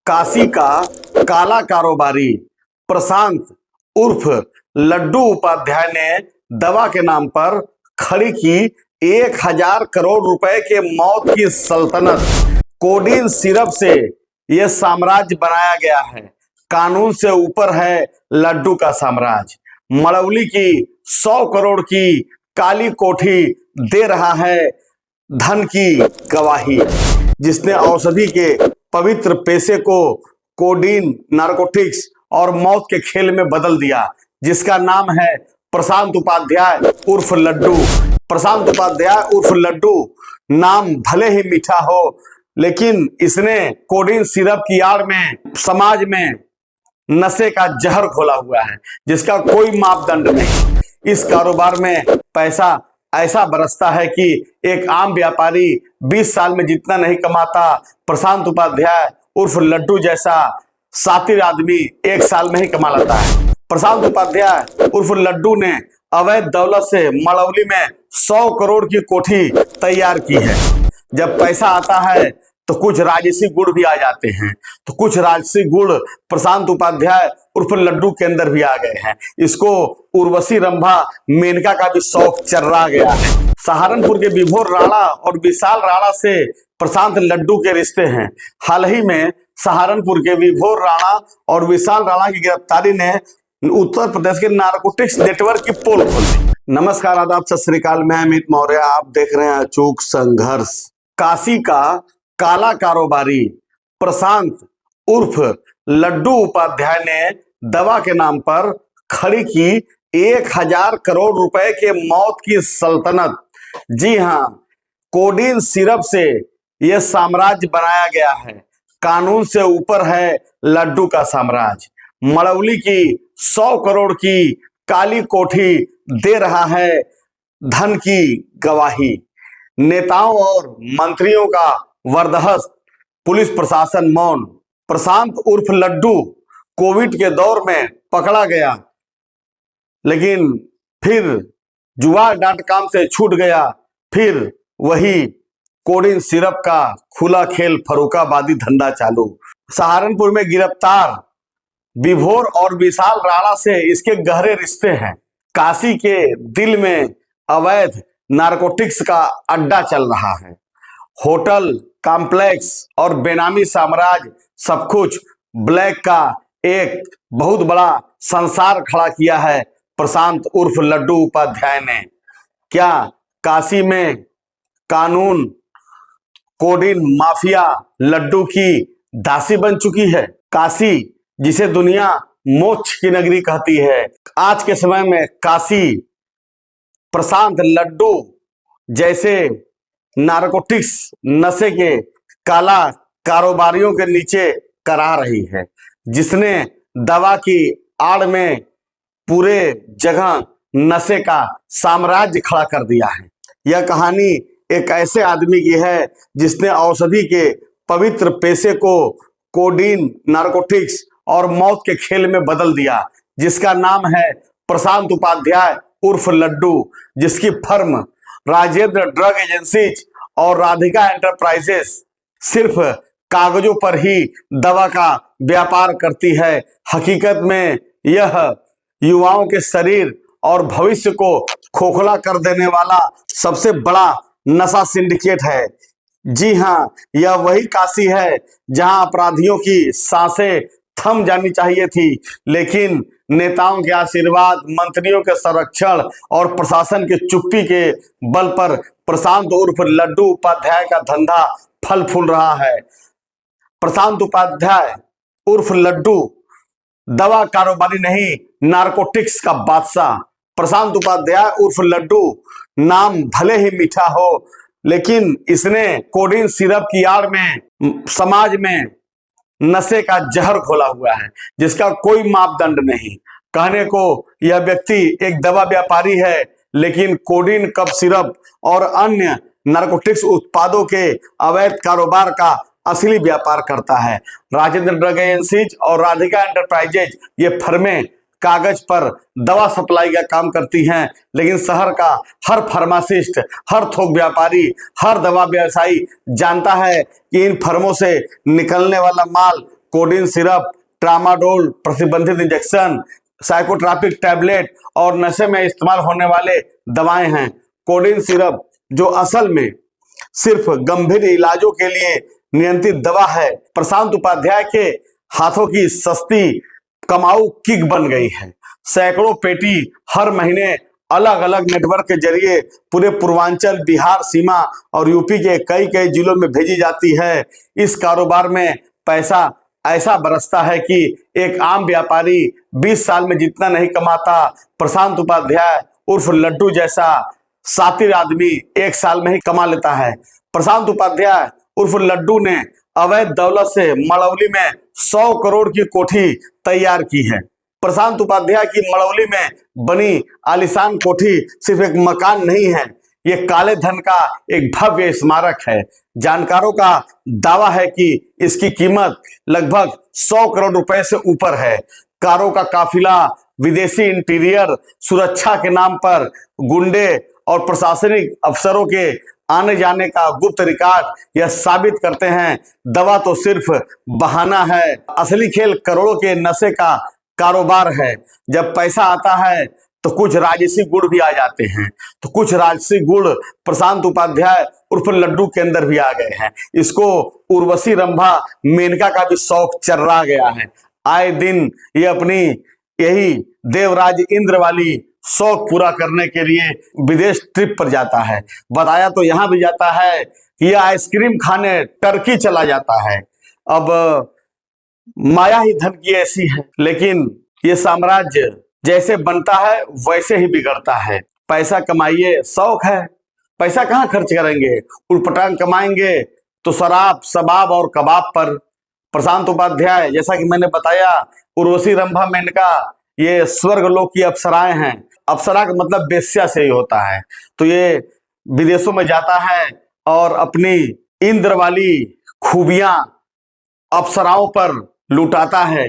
काशी का काला कारोबारी प्रशांत उर्फ लड्डू उपाध्याय ने दवा के नाम पर खड़ी की 1000 करोड़ रुपए के मौत की सल्तनत। कोडीन सिरप से यह साम्राज्य बनाया गया है। कानून से ऊपर है लड्डू का साम्राज्य। मड़ौली की 100 करोड़ की काली कोठी दे रहा है धन की गवाही। जिसने औषधि के पवित्र पेशे को कोडीन, नारकोटिक्स और मौत के खेल में बदल दिया, जिसका नाम है प्रशांत उपाध्याय उर्फ लड्डू। प्रशांत उपाध्याय उर्फ लड्डू नाम भले ही मीठा हो, लेकिन इसने कोडीन सिरप की आड़ में समाज में नशे का जहर घोला हुआ है, जिसका कोई मापदंड नहीं। इस कारोबार में पैसा ऐसा बरसता है कि एक आम व्यापारी 20 साल में जितना नहीं कमाता, प्रशांत उपाध्याय उर्फ लड्डू जैसा सातिर आदमी 1 साल में ही कमा लेता है। प्रशांत उपाध्याय उर्फ लड्डू ने अवैध दौलत से मड़ौली में 100 करोड़ की कोठी तैयार की है। जब पैसा आता है तो कुछ राजसी गुण भी आ जाते हैं, तो कुछ राजसी गुण प्रशांत उपाध्याय उर्फ लड्डू के अंदर भी आ गए हैं। इसको उर्वशी, रंभा, मेनका का भी शौक चर्रा गया है। सहारनपुर के विभोर राणा और विशाल राणा से प्रशांत लड्डू के रिश्ते हैं। हाल ही में सहारनपुर के विभोर राणा और विशाल राणा की गिरफ्तारी ने उत्तर प्रदेश के नारकोटिक्स नेटवर्क की पोल खोल दी। नमस्कार, आदाब, सत श्री अकाल। मैं अमित मौर्य, आप देख रहे हैं अचूक संघर्ष। काशी का काला कारोबारी प्रशांत उर्फ लड्डू उपाध्याय ने दवा के नाम पर खड़ी की 1000 करोड़ रुपए के मौत की सल्तनत। जी हां, कोडीन सिरप से यह साम्राज्य बनाया गया है। कानून से ऊपर है लड्डू का साम्राज्य। मड़ौली की 100 करोड़ की काली कोठी दे रहा है धन की गवाही। नेताओं और मंत्रियों का वरदहस्त, पुलिस प्रशासन मौन। प्रशांत उर्फ लड्डू कोविड के दौर में पकड़ा गया, लेकिन फिर जुआ.com से छूट गया। फिर वही कोडीन सिरप का खुला खेल, फरूखाबादी धंधा चालू। सहारनपुर में गिरफ्तार विभोर और विशाल राणा से इसके गहरे रिश्ते हैं। काशी के दिल में अवैध नारकोटिक्स का अड्डा चल रहा है। होटल कॉम्प्लेक्स और बेनामी साम्राज्य, सब कुछ ब्लैक का एक बहुत बड़ा संसार खड़ा किया है प्रशांत उर्फ लड्डू उपाध्याय ने। क्या काशी में कानून कोडीन माफिया लड्डू की दासी बन चुकी है? काशी, जिसे दुनिया मोक्ष की नगरी कहती है, आज के समय में काशी प्रशांत लड्डू जैसे नारकोटिक्स, नशे के काला कारोबारियों के नीचे करा रही है, जिसने दवा की आड़ में पूरे जगह नशे का साम्राज्य खड़ा कर दिया है। यह कहानी एक ऐसे आदमी की है जिसने औषधि के पवित्र पेशे को कोडीन, नारकोटिक्स और मौत के खेल में बदल दिया, जिसका नाम है प्रशांत उपाध्याय उर्फ लड्डू, जिसकी फर्म राजेंद्र ड्रग एजेंसीज और राधिका एंटरप्राइजेस सिर्फ कागजों पर ही दवा का व्यापार करती है। हकीकत में यह युवाओं के शरीर और भविष्य को खोखला कर देने वाला सबसे बड़ा नशा सिंडिकेट है। जी हां, यह वही काशी है जहां अपराधियों की सांसें थम जानी चाहिए थी, लेकिन नेताओं के आशीर्वाद, मंत्रियों के संरक्षण और प्रशासन की चुप्पी के बल पर प्रशांत उर्फ लड्डू उपाध्याय का धंधा फल फूल रहा है। प्रशांत उपाध्याय उर्फ लड्डू दवा कारोबारी नहीं, नारकोटिक्स का बादशाह। प्रशांत उपाध्याय उर्फ लड्डू नाम भले ही मीठा हो, लेकिन इसने कोडीन सिरप की आड़ में समाज में नशे का जहर घोला हुआ है, जिसका कोई मापदंड नहीं। कहने को यह व्यक्ति एक दवा व्यापारी है, लेकिन कोडीन, कफ सिरप और अन्य नारकोटिक्स उत्पादों के अवैध कारोबार का असली व्यापार करता है। राजेंद्र ड्रग एजेंसीज और राधिका एंटरप्राइजेज ये फर्में कागज पर दवा सप्लाई का काम करती हैं, लेकिन शहर का हर फार्मासिस्ट, हर थोक व्यापारी, हर दवा व्यवसायी जानता है कि इन फर्मों से निकलने वाला माल कोडिन सिरप, ट्रामाडोल प्रतिबंधित इंजेक्शन, साइकोट्रॉपिक टैबलेट और नशे में इस्तेमाल होने वाले दवाएं हैं। कोडिन सिरप जो असल में सिर्फ गंभीर इलाजों के लिए नियंत्रित दवा है, प्रशांत उपाध्याय के हाथों की सस्ती कमाऊ किक बन गई है। सैकड़ों पेटी हर महीने अलग अलग नेटवर्क के जरिए पूरे पूर्वांचल, बिहार सीमा और यूपी के कई कई जिलों में भेजी जाती है। इस कारोबार में पैसा ऐसा बरसता है कि एक आम व्यापारी 20 साल में जितना नहीं कमाता, प्रशांत उपाध्याय उर्फ लड्डू जैसा शातिर आदमी 1 साल में ही कमा लेता है। प्रशांत उपाध्याय उर्फ लड्डू ने अवैध दौलत से मड़ौली में 100 करोड़ की कोठी तैयार की है। प्रशांत उपाध्याय की मड़ौली में बनी आलीशान कोठी सिर्फ एक मकान नहीं है, ये काले धन का एक भव्य स्मारक है। जानकारों का दावा है कि इसकी कीमत लगभग 100 करोड़ रुपए से ऊपर है। कारों का काफिला, विदेशी इंटीरियर, सुरक्षा के नाम पर गुंडे और प्रशासनिक अफसरों के आने जाने का गुप्त रिकॉर्ड यह साबित करते हैं दवा तो सिर्फ बहाना है, असली खेल करोड़ों के नशे का कारोबार है। जब पैसा आता है तो कुछ राजसी गुण भी आ जाते हैं, तो कुछ राजसी गुण प्रशांत उपाध्याय उर्फ लड्डू के अंदर भी आ गए हैं। इसको उर्वशी रंभा मेनका का भी शौक चर्रा गया है। आए दिन ये अपनी यही देवराज इंद्र वाली शौक पूरा करने के लिए विदेश ट्रिप पर जाता है। बताया तो यहां भी जाता है कि यह आइसक्रीम खाने टर्की चला जाता है। अब माया ही धन की ऐसी है, लेकिन ये साम्राज्य जैसे बनता है वैसे ही बिगड़ता है। पैसा कमाइए, शौक है, पैसा कहाँ खर्च करेंगे? उटपटांग कमाएंगे तो शराब, शबाब और कबाब पर। प्रशांत उपाध्याय, जैसा कि मैंने बताया, उर्वशी रंभा मेनका ये स्वर्ग लोक की अप्सराएं हैं। अप्सरा का मतलब बेश्या से ही होता है। तो ये विदेशों में जाता है और अपनी इंद्र वाली खूबियां अप्सराओं पर लुटाता है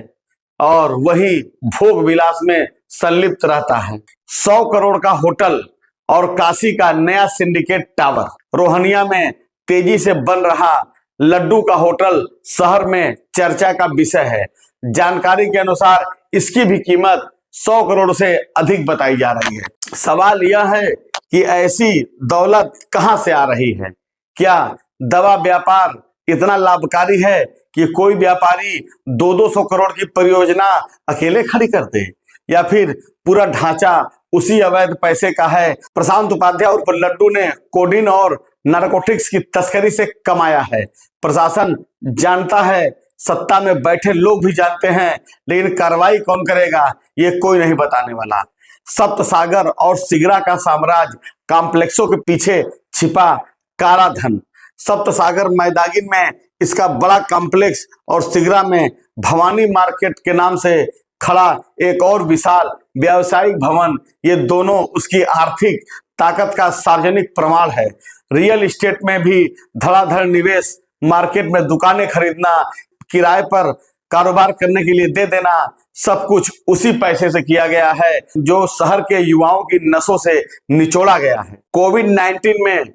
और वही भोग विलास में संलिप्त रहता है। 100 करोड़ का होटल और काशी का नया सिंडिकेट टावर, रोहनिया में तेजी से बन रहा लड्डू का होटल शहर में चर्चा का विषय है। जानकारी के अनुसार इसकी भी कीमत 100 करोड़ से अधिक बताई जा रही है। सवाल यह है कि ऐसी दौलत कहां से आ रही है? क्या दवा व्यापार इतना लाभकारी है कि कोई व्यापारी 200 करोड़ की परियोजना अकेले खड़ी कर दे, या फिर पूरा ढांचा उसी अवैध पैसे का है? प्रशांत उपाध्याय उर्फ लड्डू ने कोडीन और नारकोटिक्स की तस्करी से कमाया है। प्रशासन जानता है, सत्ता में बैठे लोग भी जानते हैं, लेकिन कार्रवाई कौन करेगा ये कोई नहीं बताने वाला। सप्त सागर और सिगरा का साम्राज्य, कॉम्प्लेक्सों के पीछे छिपा काला धन। सप्त सागर मैदागिन में इसका बड़ा कॉम्प्लेक्स और सिगरा में भवानी मार्केट के नाम से खड़ा एक और विशाल व्यावसायिक भवन, ये दोनों उसकी आर्थिक ताकत का सार्वजनिक प्रमाण है। रियल एस्टेट में भी धड़ाधड़ निवेश, मार्केट में दुकानें खरीदना, किराए पर कारोबार करने के लिए दे देना, सब कुछ उसी पैसे से किया गया है जो शहर के युवाओं की नसों से निचोड़ा गया है। कोविड-19 में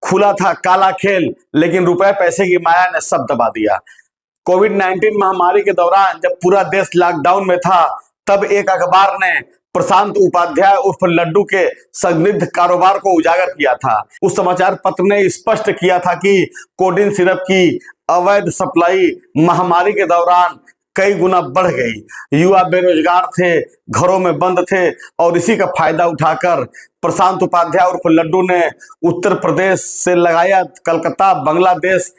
खुला था काला खेल, लेकिन रुपए पैसे की माया ने सब दबा दिया। कोविड-19 महामारी के दौरान जब पूरा देश लॉकडाउन में था, तब एक अखबार ने प्रशांत उपाध्याय उर्फ लड्डू के संदिग्ध कारोबार को उजागर किया था। उस समाचार पत्र ने स्पष्ट किया था कि कोडिन सिरप की अवैध सप्लाई महामारी के दौरान कई गुना बढ़ गई। युवा बेरोजगार थे, घरों में बंद थे और इसी का फायदा उठाकर प्रशांत उपाध्याय उर्फ लड्डू ने उत्तर प्रदेश से लगाया कलकत्ता, बांग्लादेश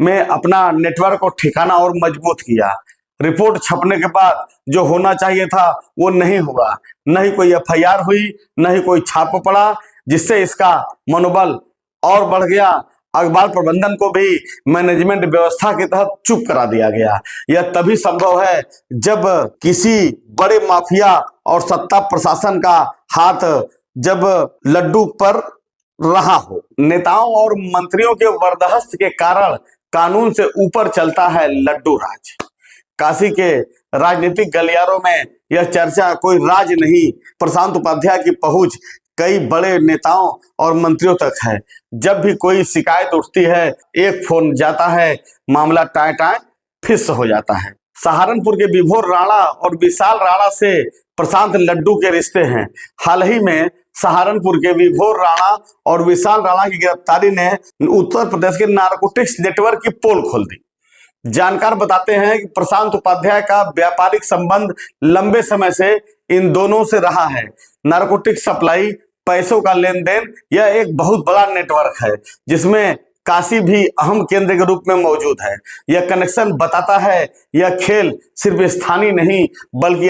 में अपना नेटवर्क और ठिकाना और मजबूत किया। रिपोर्ट छपने के बाद जो होना चाहिए था वो नहीं हुआ, न ही कोई एफआईआर हुई, न ही कोई छाप पड़ा, जिससे इसका मनोबल और बढ़ गया। अखबार प्रबंधन को भी मैनेजमेंट व्यवस्था के तहत चुप करा दिया गया। यह तभी संभव है जब किसी बड़े माफिया और सत्ता प्रशासन का हाथ जब लड्डू पर रहा हो। नेताओं और मंत्रियों के वरदहस्त के कारण कानून से ऊपर चलता है लड्डू राज। काशी के राजनीतिक गलियारों में यह चर्चा कोई राज नहीं, प्रशांत उपाध्याय की पहुंच कई बड़े नेताओं और मंत्रियों तक है। जब भी कोई शिकायत उठती है, एक फोन जाता है, मामला टाय टाय फिक्स हो जाता है। सहारनपुर के विभोर राणा और विशाल राणा से प्रशांत लड्डू के रिश्ते हैं। हाल ही में सहारनपुर के विभोर राणा और विशाल राणा की गिरफ्तारी ने उत्तर प्रदेश के नारकोटिक्स नेटवर्क की पोल खोल दी। जानकार बताते हैं कि प्रशांत उपाध्याय का व्यापारिक संबंध लंबे समय से इन दोनों से रहा है। नारकोटिक्स सप्लाई, पैसों का लेन देन, यह एक बहुत बड़ा नेटवर्क है जिसमें काशी भी अहम केंद्र के रूप में मौजूद है। यह कनेक्शन बताता है यह खेल सिर्फ स्थानीय नहीं बल्कि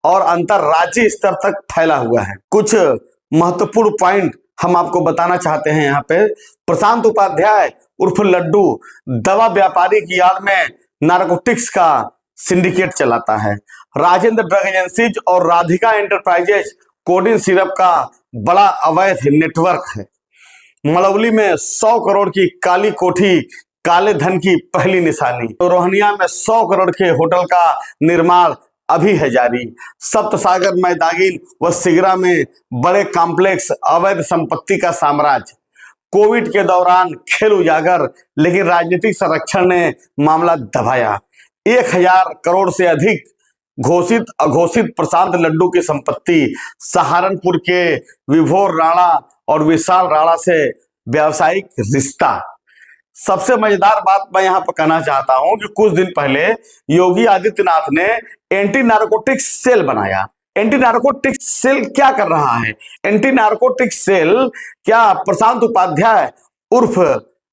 अंतरराज्यीय स्तर तक फैला हुआ है। कुछ महत्वपूर्ण पॉइंट हम आपको बताना चाहते हैं। यहाँ पे प्रशांत उपाध्याय उर्फ लड्डू दवा व्यापारी की याद में नारकोटिक्स का सिंडिकेट चलाता है। राजेंद्र ड्रग एजेंसीज और राधिका एंटरप्राइजेज कोडिन सिरप का बड़ा अवैध नेटवर्क है। मलौली में 100 करोड़ की काली कोठी काले धन की पहली निशानी। तो रोहनिया में 100 करोड़ के होटल का निर्माण अभी है जारी। सप्तसागर, मैदागिन व सिगरा में बड़े कॉम्प्लेक्स, अवैध संपत्ति का साम्राज्य। कोविड के दौरान खेल उजागर, लेकिन राजनीतिक संरक्षण ने मामला दबाया। 1000 करोड़ से अधिक घोषित अघोषित प्रशांत लड्डू की संपत्ति। सहारनपुर के विभोर राणा और विशाल राणा से व्यावसायिक रिश्ता। सबसे मजेदार बात मैं यहाँ पर कहना चाहता हूं कि कुछ दिन पहले योगी आदित्यनाथ ने एंटी नारकोटिक्स सेल बनाया। एंटी नारकोटिक्स सेल क्या कर रहा है? एंटी नारकोटिक्स सेल क्या प्रशांत उपाध्याय उर्फ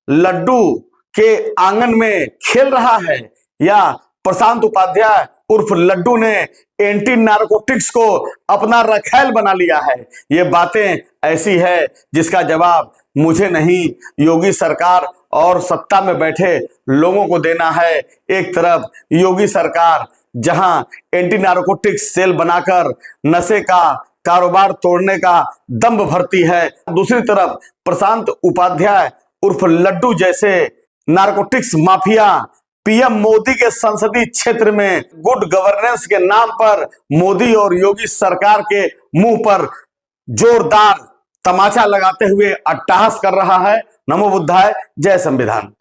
लड्डू के आंगन में खेल रहा है, या प्रशांत उपाध्याय उर्फ लड्डू ने एंटी नारकोटिक्स को अपना रखैल बना लिया है? ये बातें ऐसी है जिसका जवाब मुझे नहीं, योगी सरकार और सत्ता में बैठे लोगों को देना है। एक तरफ योगी सरकार जहां एंटी नारकोटिक्स सेल बनाकर नशे का कारोबार तोड़ने का दंभ भरती है, दूसरी तरफ प्रशांत उपाध्याय उर्फ लड्डू जैसे नारकोटिक्स माफिया पीएम मोदी के संसदीय क्षेत्र में गुड गवर्नेंस के नाम पर मोदी और योगी सरकार के मुंह पर जोरदार तमाचा लगाते हुए अट्टहास कर रहा है। नमो बुद्धाय, जय संविधान।